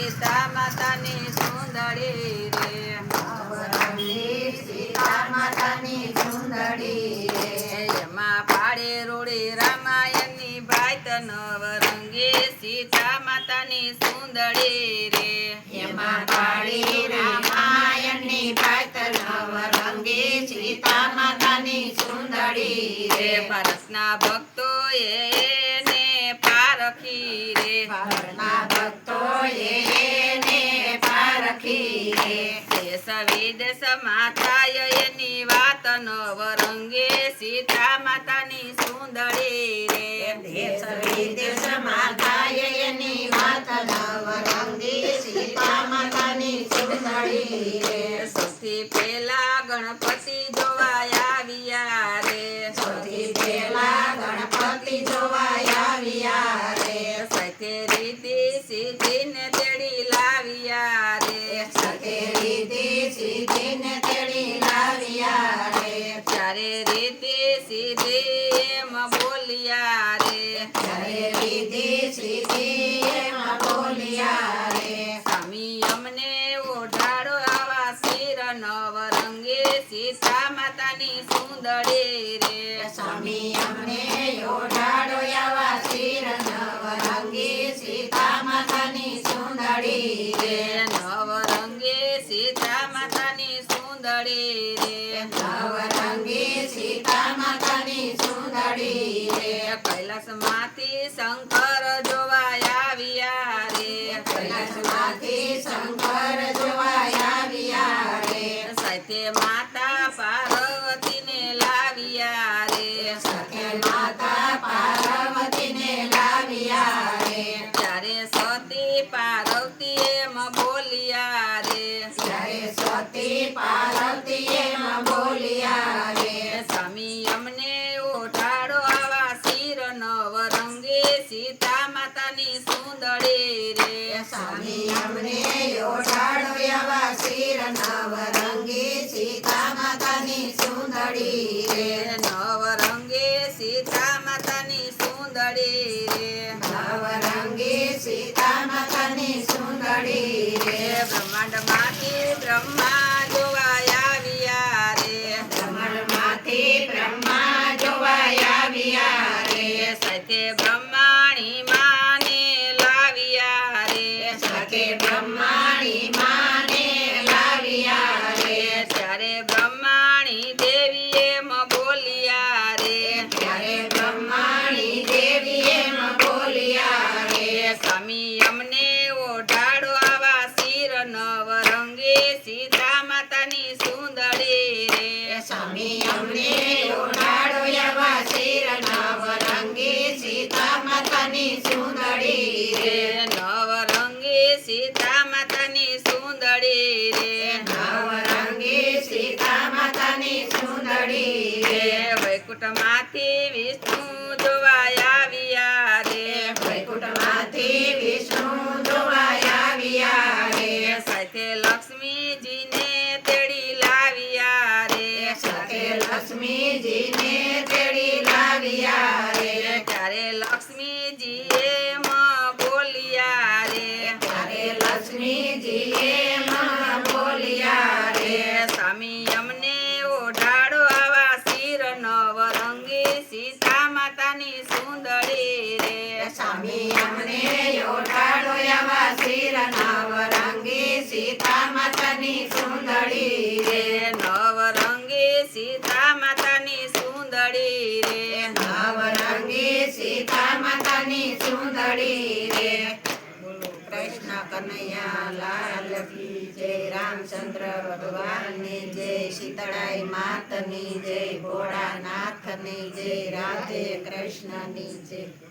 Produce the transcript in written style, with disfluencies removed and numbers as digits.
સીતા માતાની સુંદરી રે નવરંગી સીતા માતાની સુંદરી રે એમાં પાડે રોડી રામાયણની ભાત નવરંગી સીતા માતાની સુંદરી રે એમાં કાળી રામાયણની ભાત નવરંગી સીતા માતાની સુંદરી રે ભારતના ભક્તો એને પારખી રે ભારતના ભક્તોએ એને પારખી રે દેશ વિદેશમાં થાય એની વાત નવરંગે સીતા માતાની સુંદરી રે દેશ વિદેશમાં થાય એની વાત નવરંગી સીતા માતાની સુંદરી રે સૌથી પહેલા ગણપતિ જોવા આવ્યા રે સૌથી પહેલા ગણપતિ જોવા આવ્યા રે સાથે રીતિ સીધીને તેડી લાવ્યા રે સાથે રીતિ સીધીને તેડી લાવ્યા રે ત્યારે રીતિ સીધી એમ બોલ્યા રે ત્યારે રીતિ સીધી એમ બોલ્યા રે સ્વામી અમને ઓઢાડો આવા શિર નવરંગે સીતા માતાની સુંદરી રે સ્વામી અમને ઓઢાડો આવા શિર નવરંગી સીતા માતાની સુંદરી રે નવરંગે સીતા માતાની સુંદરી રે નવરંગી સીતા માતાની સુંદરી રે કૈલાસમાંથી શંકર જોવા આવ્યા રે કૈલાસમાંથી શંકર જોવા આવ્યા રે સાથે માતા પાર્વતીને લાવ્યા રે સાથે માતા પાર્વતીને લાવ્યા રે ત્યારે સતી પાર્વતી એમ બોલ્યા રે ત્યારે સતી પાર્વતી એમ બોલ્યા રે સ્વામી અમને ઓઢાડો આવા શિર નવરંગે સીતા માતાની સુંદરી રે સ્વામી અમને ઓઢાડો આવા શિર નવરંગી સીતા માતાની સુંદરી રે નવરંગે સીતા માતાની સુંદરી રે નવરંગી સીતા માતાની સુંદરી રે બ્રહ્માંડમાંથી બ્રહ્મા જોવા આવ્યા રે બ્રહ્માંડમાંથી બ્રહ્મા જોવા આવ્યા રે સાથે બ્રહ્માણી માને લાવ્યા રે સાથે બ્રહ્માણી માને લાવ્યા રે ત્યારે બ્રહ્માણી દેવી એમ બોલ્યા રે ત્યારે બ્રહ્માણી દેવી એમ બોલ્યા રે સ્વામી અમને ઓઢાડો આવા શિર નવરંગે સીતા માતાની સુંદરી રે સ્વામી અમને ઓઢાડો આવા શિર નવરંગી સીતા માતાની સુંદરી રે નવરંગે સીતા માતાની સુંદરી રે નવરંગી સીતા માતાની સુંદરી રે વૈકુંઠમાંથી વિષ્ણુ જોવા આવ્યા રે વૈકુંઠમાંથી વિષ્ણુ જોવા આવ્યા રે સાથે લક્ષ્મીજીને તેડી લાવ્યા રે સાથે લક્ષ્મીજીને તેડી લાવ્યા રે ત્યારે લક્ષ્મીજી એમ બોલ્યા રે ત્યારે લક્ષ્મીજી એમ બોલ્યા રે સ્વામી અમને ઓઢાડો આવા શિર નવરંગી સીતા માતાની સુંદરી રે સ્વામી અમને ઓઢાડો આવા શિર નવરંગી સીતા માતાની સુંદરી રે નવરંગી સીતા માતાની સુંદરી રે નવરંગી સીતા માતાની સુંદરી રે બોલો કૃષ્ણ કનૈયા લાલ કી જય રામચંદ્ર ભગવાનની જય શીતળાઈ માતની જય ભોળાનાથની જય રાધે કૃષ્ણની જય